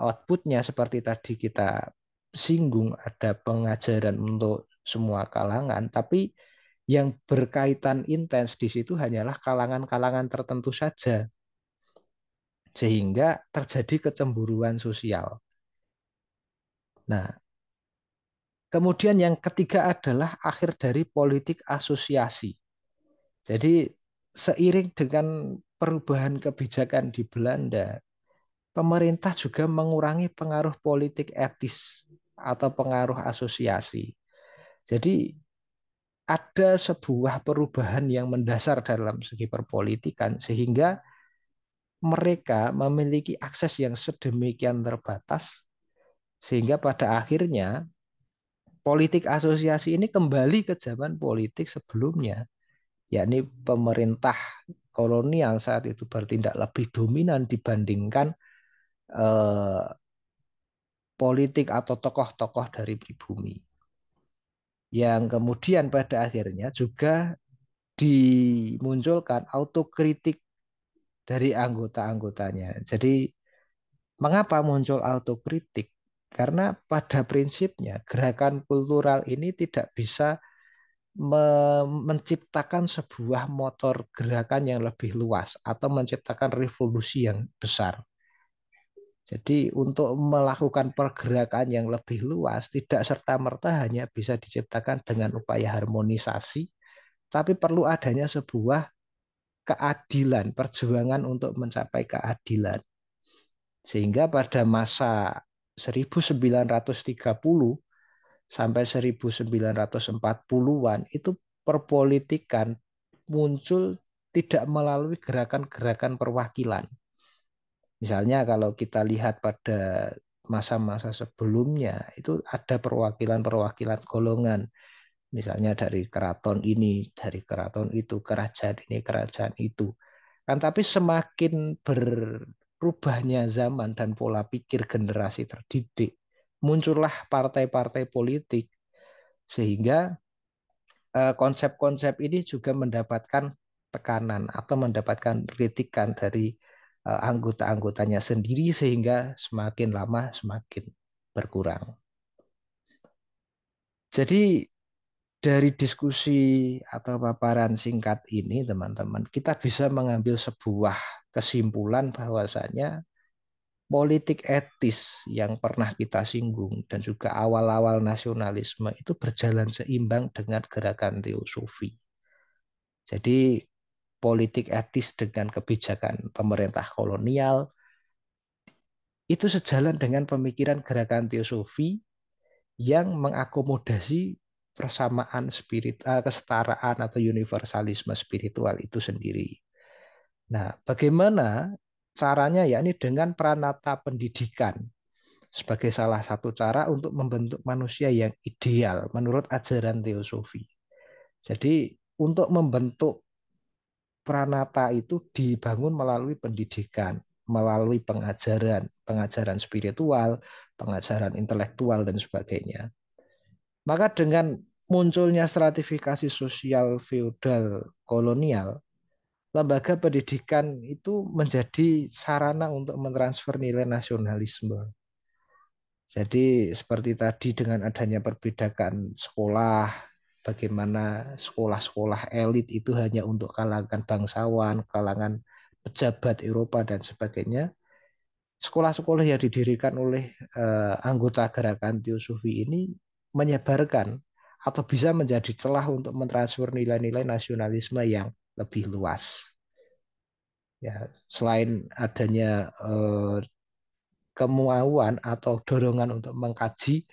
outputnya seperti tadi kita singgung, ada pengajaran untuk semua kalangan, tapi yang berkaitan intens di situ hanyalah kalangan-kalangan tertentu saja, sehingga terjadi kecemburuan sosial. Nah, kemudian yang ketiga adalah akhir dari politik asosiasi. Jadi seiring dengan perubahan kebijakan di Belanda, pemerintah juga mengurangi pengaruh politik etis atau pengaruh asosiasi. Jadi ada sebuah perubahan yang mendasar dalam segi perpolitikan sehingga mereka memiliki akses yang sedemikian terbatas sehingga pada akhirnya politik asosiasi ini kembali ke zaman politik sebelumnya, yakni pemerintah kolonial saat itu bertindak lebih dominan dibandingkan eh, politik atau tokoh-tokoh dari pribumi. Yang kemudian pada akhirnya juga dimunculkan autokritik dari anggota-anggotanya. Jadi mengapa muncul autokritik? Karena pada prinsipnya gerakan kultural ini tidak bisa menciptakan sebuah motor gerakan yang lebih luas atau menciptakan revolusi yang besar. Jadi untuk melakukan pergerakan yang lebih luas tidak serta-merta hanya bisa diciptakan dengan upaya harmonisasi, tapi perlu adanya sebuah keadilan, perjuangan untuk mencapai keadilan. Sehingga pada masa 1930 sampai 1940-an itu perpolitikan muncul tidak melalui gerakan-gerakan perwakilan. Misalnya kalau kita lihat pada masa-masa sebelumnya itu ada perwakilan-perwakilan golongan. Misalnya dari keraton ini, dari keraton itu, kerajaan ini, kerajaan itu. Kan tapi semakin berubahnya zaman dan pola pikir generasi terdidik, muncullah partai-partai politik sehingga konsep-konsep ini juga mendapatkan tekanan atau mendapatkan kritikan dari anggota-anggotanya sendiri sehingga semakin lama semakin berkurang. Jadi dari diskusi atau paparan singkat ini, teman-teman, kita bisa mengambil sebuah kesimpulan bahwasanya politik etis yang pernah kita singgung dan juga awal-awal nasionalisme itu berjalan seimbang dengan gerakan teosofi. Jadi politik etis dengan kebijakan pemerintah kolonial itu sejalan dengan pemikiran gerakan teosofi yang mengakomodasi persamaan kesetaraan atau universalisme spiritual itu sendiri. Nah, bagaimana caranya? Ya, ini dengan peranata pendidikan sebagai salah satu cara untuk membentuk manusia yang ideal menurut ajaran teosofi. Jadi, untuk membentuk Pranata itu dibangun melalui pendidikan, melalui pengajaran, pengajaran spiritual, pengajaran intelektual, dan sebagainya. Maka dengan munculnya stratifikasi sosial feodal kolonial, lembaga pendidikan itu menjadi sarana untuk mentransfer nilai nasionalisme. Jadi seperti tadi dengan adanya perbedaan sekolah, bagaimana sekolah-sekolah elit itu hanya untuk kalangan bangsawan, kalangan pejabat Eropa dan sebagainya. Sekolah-sekolah yang didirikan oleh anggota gerakan teosofi ini menyebarkan atau bisa menjadi celah untuk mentransfer nilai-nilai nasionalisme yang lebih luas. Ya, selain adanya kemauan atau dorongan untuk mengkaji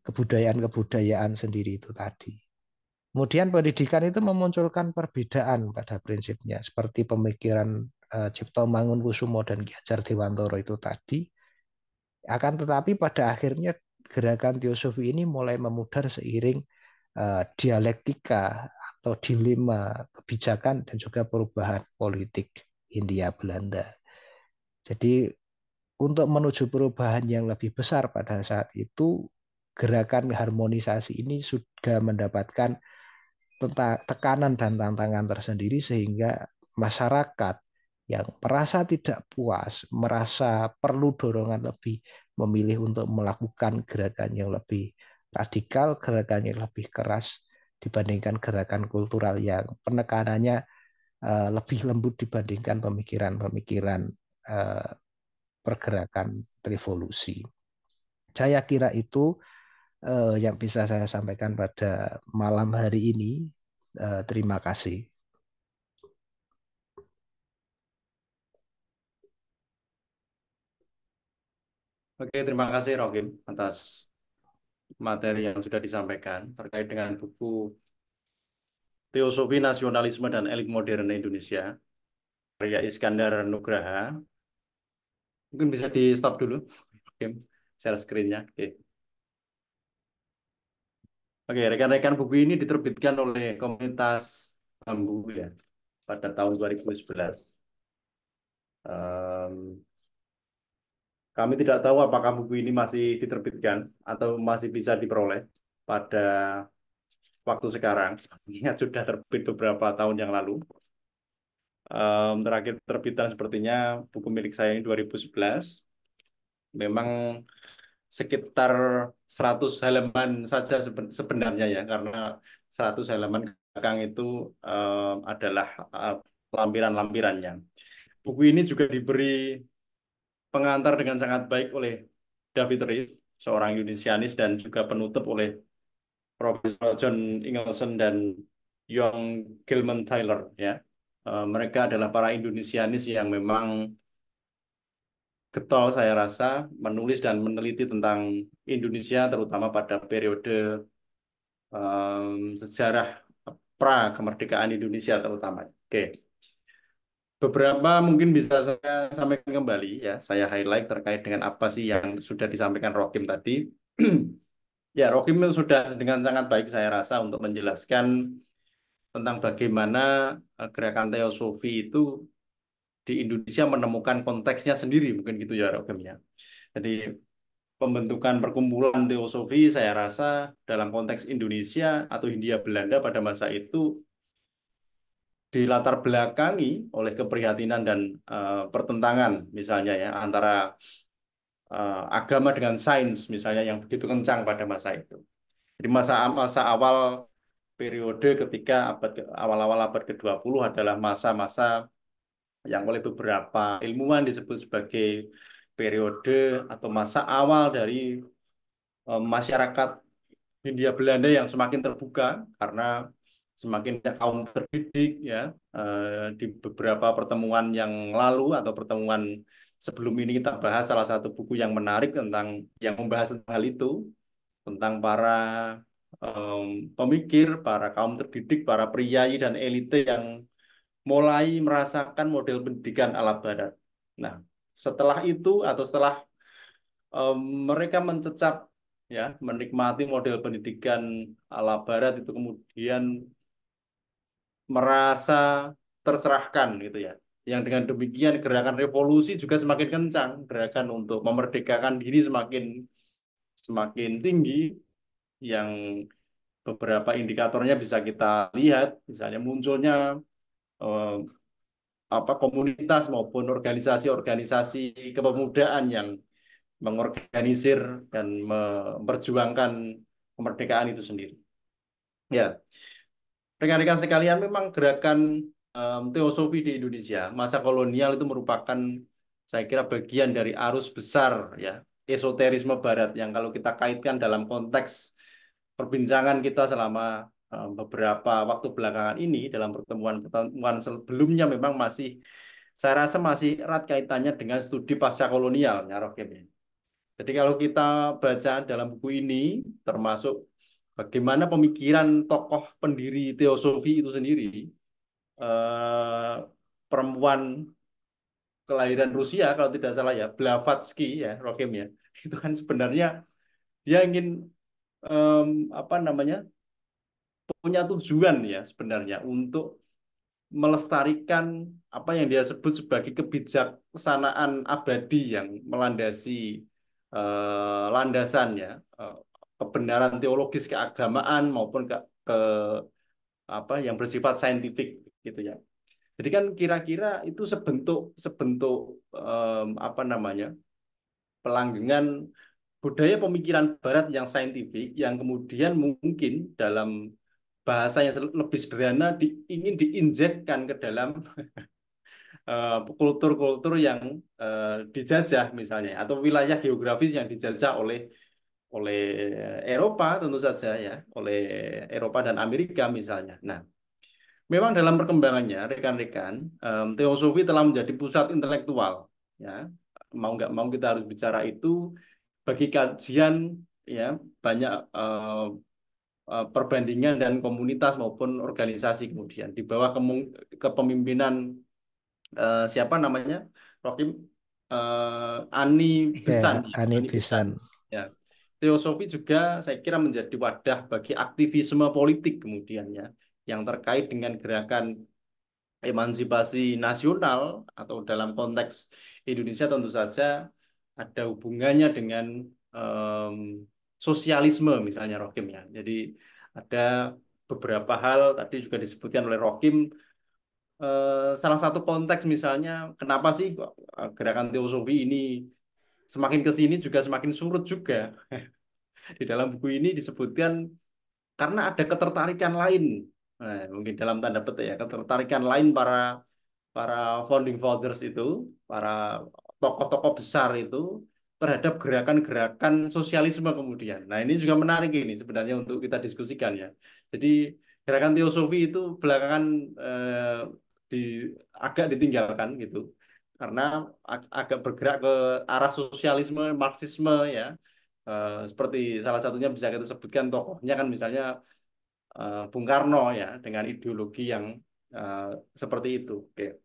kebudayaan-kebudayaan sendiri itu tadi. Kemudian pendidikan itu memunculkan perbedaan pada prinsipnya, seperti pemikiran Cipto Mangunkusumo dan Ki Hajar Dewantara itu tadi. Akan tetapi pada akhirnya gerakan teosofi ini mulai memudar seiring dialektika atau dilema kebijakan dan juga perubahan politik Hindia Belanda. Jadi untuk menuju perubahan yang lebih besar pada saat itu, gerakan harmonisasi ini sudah mendapatkan tekanan dan tantangan tersendiri sehingga masyarakat yang merasa tidak puas, merasa perlu dorongan lebih, memilih untuk melakukan gerakan yang lebih radikal, gerakan yang lebih keras dibandingkan gerakan kultural yang penekanannya lebih lembut dibandingkan pemikiran-pemikiran pergerakan revolusi. Saya kira itu yang bisa saya sampaikan pada malam hari ini. Terima kasih. Oke, terima kasih Rokim atas materi yang sudah disampaikan terkait dengan buku Teosofi Nasionalisme dan Elit Modern Indonesia, karya Iskandar Nugraha. Mungkin bisa di stop dulu, Rokim, share screen-nya. Oke. Oke, rekan-rekan, buku ini diterbitkan oleh komunitas Bambu ya pada tahun 2011. Kami tidak tahu apakah buku ini masih diterbitkan atau masih bisa diperoleh pada waktu sekarang. Ingat sudah terbit beberapa tahun yang lalu. Terakhir terbitan sepertinya buku milik saya ini 2011. Memang sekitar 100 halaman saja sebenarnya ya, karena 100 halaman belakang itu adalah lampiran-lampirannya. Buku ini juga diberi pengantar dengan sangat baik oleh David Reeve, seorang Yunisianis, dan juga penutup oleh Profesor John Ingelson dan Young Gilman Taylor ya. Mereka adalah para Indonesianis yang memang getol saya rasa menulis dan meneliti tentang Indonesia terutama pada periode sejarah pra kemerdekaan Indonesia terutama. Oke. Beberapa mungkin bisa saya sampaikan kembali ya. Saya highlight terkait dengan apa sih yang sudah disampaikan Rokim tadi. Ya, Rokim sudah dengan sangat baik saya rasa untuk menjelaskan tentang bagaimana gerakan teosofi itu di Indonesia menemukan konteksnya sendiri, mungkin gitu ya Rokim ya. Jadi pembentukan perkumpulan teosofi saya rasa dalam konteks Indonesia atau Hindia Belanda pada masa itu dilatar belakangi oleh keprihatinan dan pertentangan misalnya ya antara agama dengan sains misalnya yang begitu kencang pada masa itu. Jadi masa awal periode ketika awal-awal abad ke-20 adalah masa-masa yang oleh beberapa ilmuwan disebut sebagai periode atau masa awal dari masyarakat Hindia Belanda yang semakin terbuka karena semakin banyak kaum terdidik ya di beberapa pertemuan yang lalu atau pertemuan sebelum ini kita bahas salah satu buku yang menarik tentang yang membahas tentang hal itu tentang para pemikir, para kaum terdidik, para priai dan elite yang mulai merasakan model pendidikan ala Barat. Nah, setelah itu atau setelah em, mereka mencecap ya menikmati model pendidikan ala Barat itu kemudian merasa tercerahkan gitu ya. Yang dengan demikian gerakan revolusi juga semakin kencang, gerakan untuk memerdekakan diri semakin semakin tinggi yang beberapa indikatornya bisa kita lihat, misalnya munculnya eh, komunitas maupun organisasi-organisasi kepemudaan yang mengorganisir dan memperjuangkan kemerdekaan itu sendiri. Ya, rekan-rekan sekalian, memang gerakan teosofi di Indonesia masa kolonial itu merupakan, saya kira, bagian dari arus besar ya esoterisme Barat yang kalau kita kaitkan dalam konteks perbincangan kita selama beberapa waktu belakangan ini dalam pertemuan-pertemuan sebelumnya memang masih, saya rasa masih erat kaitannya dengan studi pasca kolonial ya Rohim ya. Jadi kalau kita baca dalam buku ini termasuk bagaimana pemikiran tokoh pendiri teosofi itu sendiri, eh, perempuan kelahiran Rusia kalau tidak salah ya, Blavatsky ya, Rohim ya, itu kan sebenarnya dia ingin em, apa namanya punya tujuan ya sebenarnya untuk melestarikan apa yang dia sebut sebagai kebijaksanaan abadi yang melandasi landasannya kebenaran teologis keagamaan maupun ke apa yang bersifat saintifik gitu ya. Jadi kan kira-kira itu sebentuk sebentuk apa namanya pelanggengan budaya pemikiran Barat yang saintifik yang kemudian mungkin dalam bahasa yang lebih sederhana ingin diinjekkan ke dalam kultur-kultur yang dijajah misalnya atau wilayah geografis yang dijajah oleh oleh Eropa tentu saja ya, oleh Eropa dan Amerika misalnya. Nah, memang dalam perkembangannya, rekan-rekan, teosofi telah menjadi pusat intelektual. Ya, mau nggak mau kita harus bicara itu bagi kajian ya banyak perbandingan dan komunitas maupun organisasi kemudian di bawah kepemimpinan siapa namanya Rokim Ani Ya, Besan ya, Ani Ani Besan. Bisan. Ya, teosofi juga saya kira menjadi wadah bagi aktivisme politik kemudiannya yang terkait dengan gerakan emansipasi nasional atau dalam konteks Indonesia tentu saja ada hubungannya dengan em, sosialisme misalnya Rokim ya. Jadi ada beberapa hal tadi juga disebutkan oleh Rokim salah satu konteks misalnya kenapa sih kok gerakan teosofi ini semakin ke sini juga semakin surut juga. Di dalam buku ini disebutkan karena ada ketertarikan lain. Nah, mungkin dalam tanda petik ya, ketertarikan lain para para founding fathers itu, para tokoh-tokoh besar itu terhadap gerakan-gerakan sosialisme kemudian. Nah, ini juga menarik ini sebenarnya untuk kita diskusikan ya. Jadi gerakan teosofi itu belakangan di agak ditinggalkan gitu. Karena agak bergerak ke arah sosialisme, Marxisme ya. Seperti salah satunya bisa kita sebutkan tokohnya kan misalnya Bung Karno ya dengan ideologi yang eh, seperti itu. Oke.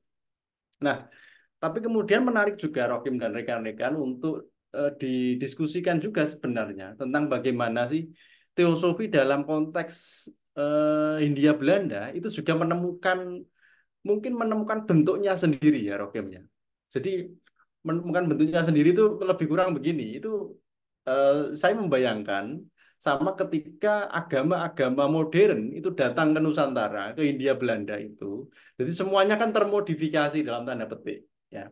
Nah, tapi kemudian menarik juga Rokim dan rekan-rekan untuk didiskusikan juga sebenarnya tentang bagaimana sih teosofi dalam konteks Hindia Belanda itu juga menemukan mungkin menemukan bentuknya sendiri ya Rokim ya. Jadi menemukan bentuknya sendiri itu lebih kurang begini. Itu saya membayangkan sama ketika agama-agama modern itu datang ke Nusantara, ke Hindia Belanda itu. Jadi semuanya kan termodifikasi dalam tanda petik. Ya,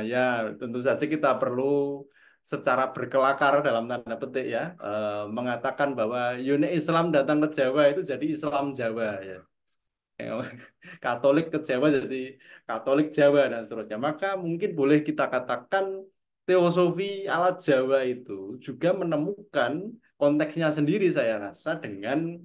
ya tentu saja kita perlu secara berkelakar dalam tanda petik ya, mengatakan bahwa unit Islam datang ke Jawa itu jadi Islam Jawa ya. Katolik ke Jawa jadi Katolik Jawa dan seterusnya. Maka mungkin boleh kita katakan teosofi ala Jawa itu juga menemukan konteksnya sendiri saya rasa dengan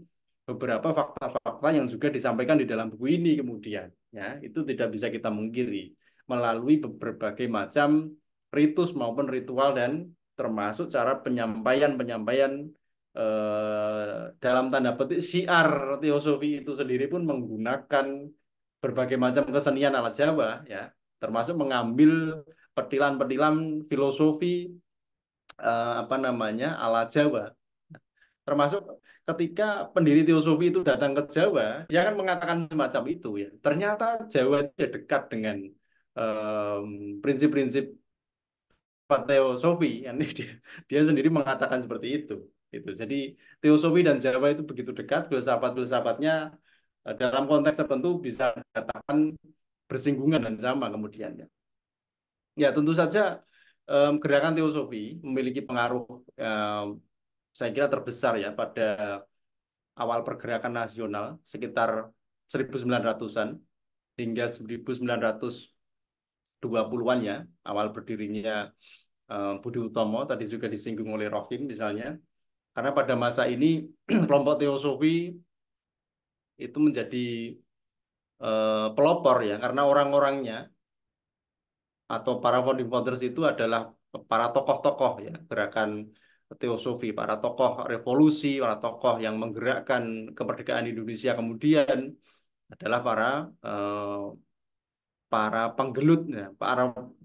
beberapa fakta-fakta yang juga disampaikan di dalam buku ini kemudian ya itu tidak bisa kita mungkiri melalui berbagai macam ritus maupun ritual dan termasuk cara penyampaian-penyampaian dalam tanda petik syiar teosofi itu sendiri pun menggunakan berbagai macam kesenian ala Jawa ya termasuk mengambil petilan-petilan filosofi apa namanya ala Jawa termasuk ketika pendiri teosofi itu datang ke Jawa dia kan mengatakan semacam itu ya ternyata Jawa itu ya dekat dengan prinsip-prinsip teosofi kan dia sendiri mengatakan seperti itu jadi teosofi dan Jawa itu begitu dekat filsafat-filsafatnya dalam konteks tertentu bisa dikatakan bersinggungan dan sama kemudiannya ya tentu saja gerakan teosofi memiliki pengaruh saya kira terbesar ya pada awal pergerakan nasional sekitar 1900-an hingga 1920-an ya awal berdirinya Budi Utomo tadi juga disinggung oleh Rohim misalnya karena pada masa ini kelompok teosofi itu menjadi pelopor ya karena orang-orangnya atau para founding fathers itu adalah para tokoh-tokoh ya gerakan teosofi, para tokoh revolusi, para tokoh yang menggerakkan kemerdekaan Indonesia kemudian adalah para penggelut ya,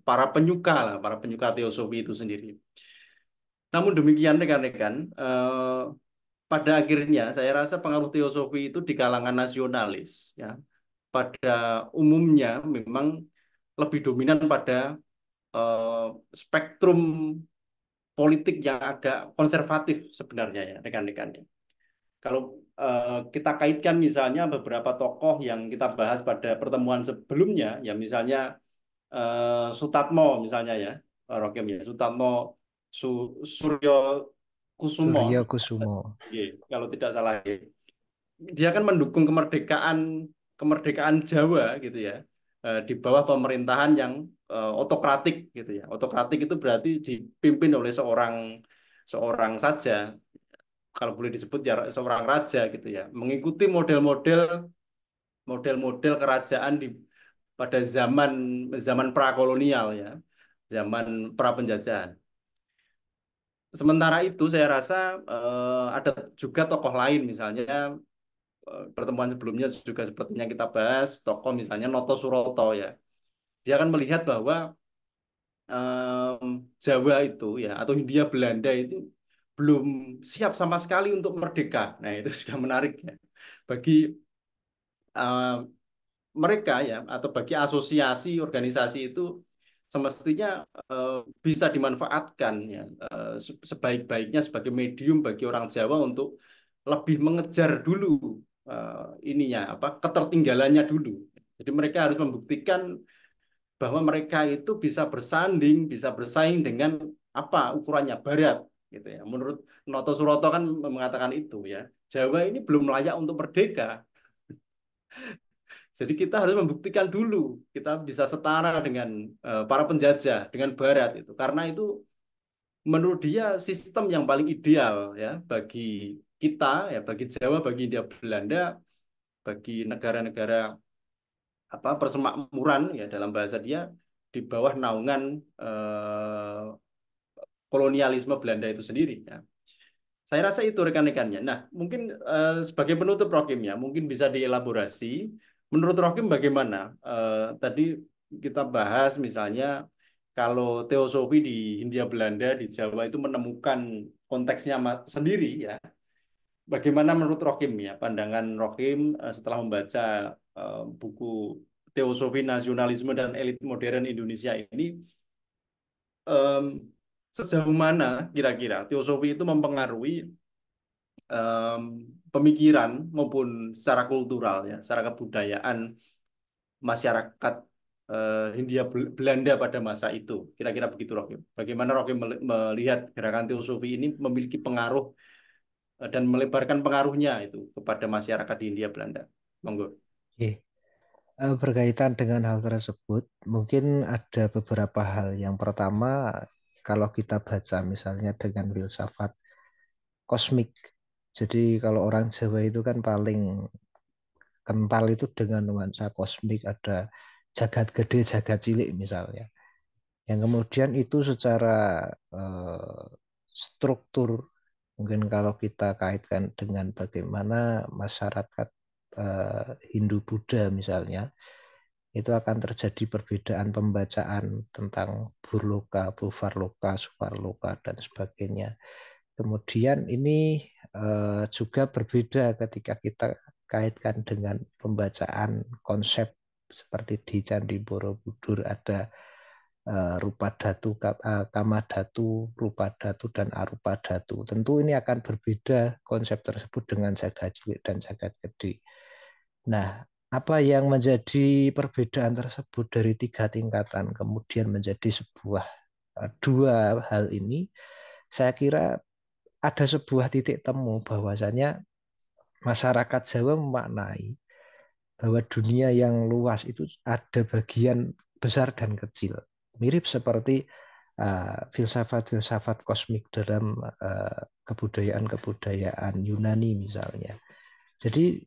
para penyuka lah, para penyuka teosofi itu sendiri. Namun demikian rekan-rekan, pada akhirnya saya rasa pengaruh teosofi itu di kalangan nasionalis ya. Pada umumnya memang lebih dominan pada eh, spektrum politik yang agak konservatif sebenarnya ya rekan-rekan ya. Kalau kita kaitkan misalnya beberapa tokoh yang kita bahas pada pertemuan sebelumnya, ya misalnya Sutatmo misalnya ya, Rokem ya, Sutatmo Suryo Kusumo, Surya Kusumo. ya, kalau tidak salah ya. Dia kan mendukung kemerdekaan kemerdekaan Jawa gitu ya, di bawah pemerintahan yang otokratik gitu ya. Otokratik itu berarti dipimpin oleh seorang seorang saja kalau boleh disebut ya seorang raja gitu ya mengikuti model-model kerajaan di pada zaman zaman prakolonial ya zaman pra penjajahan sementara itu saya rasa ada juga tokoh lain misalnya pertemuan sebelumnya juga sepertinya kita bahas tokoh misalnya Noto Suroto ya dia akan melihat bahwa Jawa itu ya atau Hindia Belanda itu belum siap sama sekali untuk merdeka. Nah, itu juga menarik ya. Bagi eh, mereka ya atau bagi asosiasi organisasi itu semestinya eh, bisa dimanfaatkan ya sebaik-baiknya sebagai medium bagi orang Jawa untuk lebih mengejar dulu ininya apa ketertinggalannya dulu. Jadi mereka harus membuktikan bahwa mereka itu bisa bersanding, bisa bersaing dengan apa ukurannya Barat gitu ya. Menurut Noto Suroto kan mengatakan itu ya. Jawa ini belum layak untuk merdeka. Jadi kita harus membuktikan dulu kita bisa setara dengan para penjajah, dengan Barat itu. Karena itu menurut dia sistem yang paling ideal ya bagi kita ya bagi Jawa, bagi Hindia Belanda, bagi negara-negara apa persemakmuran ya dalam bahasa dia di bawah naungan eh, kolonialisme Belanda itu sendiri ya. Saya rasa itu rekan-rekannya. Nah, mungkin sebagai penutup Rokim ya, mungkin bisa dielaborasi. Menurut Rokim bagaimana? Tadi kita bahas misalnya kalau teosofi di Hindia Belanda di Jawa itu menemukan konteksnya sendiri ya. Bagaimana menurut Rokim ya? Pandangan Rokim setelah membaca buku Teosofi Nasionalisme dan Elit Modern Indonesia ini sejauh mana kira-kira teosofi itu mempengaruhi em, pemikiran maupun secara kultural ya, secara kebudayaan masyarakat Hindia Belanda pada masa itu. Kira-kira begitu Rocky. Bagaimana Rocky melihat gerakan teosofi ini memiliki pengaruh dan melebarkan pengaruhnya itu kepada masyarakat di Hindia Belanda. Monggo. Oke. Berkaitan dengan hal tersebut, mungkin ada beberapa hal. Yang pertama, kalau kita baca misalnya dengan filsafat kosmik. Jadi kalau orang Jawa itu kan paling kental itu dengan nuansa kosmik, ada jagat gede, jagat cilik misalnya. Yang kemudian itu secara struktur, mungkin kalau kita kaitkan dengan bagaimana masyarakat Hindu-Buddha misalnya, itu akan terjadi perbedaan pembacaan tentang Burloka, Buvarloka, Suparloka, dan sebagainya. Kemudian ini juga berbeda ketika kita kaitkan dengan pembacaan konsep seperti di Candi Borobudur ada rupa datu, kama datu, rupa datu, dan arupa datu. Tentu ini akan berbeda konsep tersebut dengan jagat cilik dan jagat gede. Nah, apa yang menjadi perbedaan tersebut dari tiga tingkatan kemudian menjadi sebuah dua hal ini, saya kira ada sebuah titik temu bahwasanya masyarakat Jawa memaknai bahwa dunia yang luas itu ada bagian besar dan kecil. Mirip seperti filsafat-filsafat kosmik dalam kebudayaan-kebudayaan Yunani misalnya. Jadi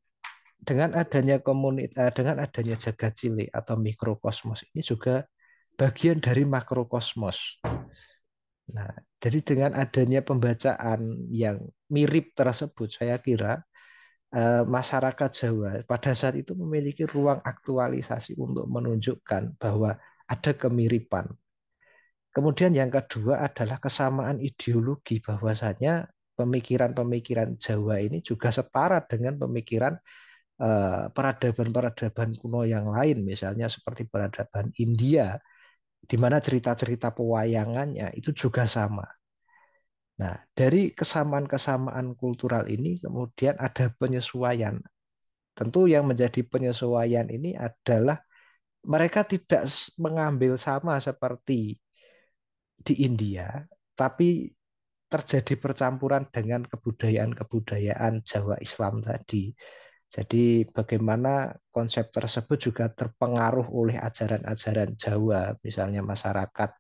dengan adanya komunitas, dengan adanya jagat cilik atau mikrokosmos ini juga bagian dari makrokosmos. Nah, jadi dengan adanya pembacaan yang mirip tersebut, saya kira masyarakat Jawa pada saat itu memiliki ruang aktualisasi untuk menunjukkan bahwa ada kemiripan. Kemudian yang kedua adalah kesamaan ideologi, bahwasanya pemikiran-pemikiran Jawa ini juga setara dengan pemikiran peradaban-peradaban kuno yang lain, misalnya seperti peradaban India, di mana cerita-cerita pewayangannya itu juga sama. Nah, dari kesamaan-kesamaan kultural ini kemudian ada penyesuaian. Tentu yang menjadi penyesuaian ini adalah mereka tidak mengambil sama seperti di India, tapi terjadi percampuran dengan kebudayaan-kebudayaan Jawa Islam tadi. Jadi bagaimana konsep tersebut juga terpengaruh oleh ajaran-ajaran Jawa, misalnya masyarakat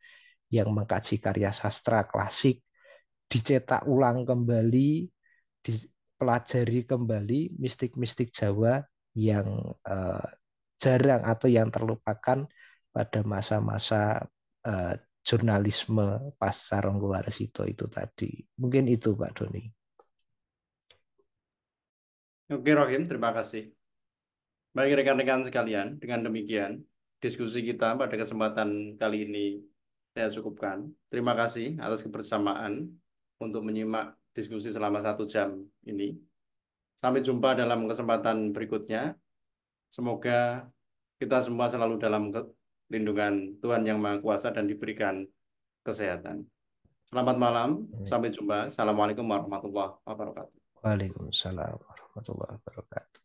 yang mengkaji karya sastra klasik, dicetak ulang kembali, dipelajari kembali mistik-mistik Jawa yang jarang atau yang terlupakan pada masa-masa jurnalisme pasca Ronggowarsito itu tadi. Mungkin itu Pak Doni. Oke, Rohim, terima kasih. Baik rekan-rekan sekalian, dengan demikian diskusi kita pada kesempatan kali ini saya cukupkan. Terima kasih atas kebersamaan untuk menyimak diskusi selama 1 jam ini. Sampai jumpa dalam kesempatan berikutnya. Semoga kita semua selalu dalam lindungan Tuhan Yang Maha Kuasa dan diberikan kesehatan. Selamat malam, sampai jumpa. Assalamualaikum warahmatullahi wabarakatuh. Waalaikumsalam warahmatullahi wabarakatuh.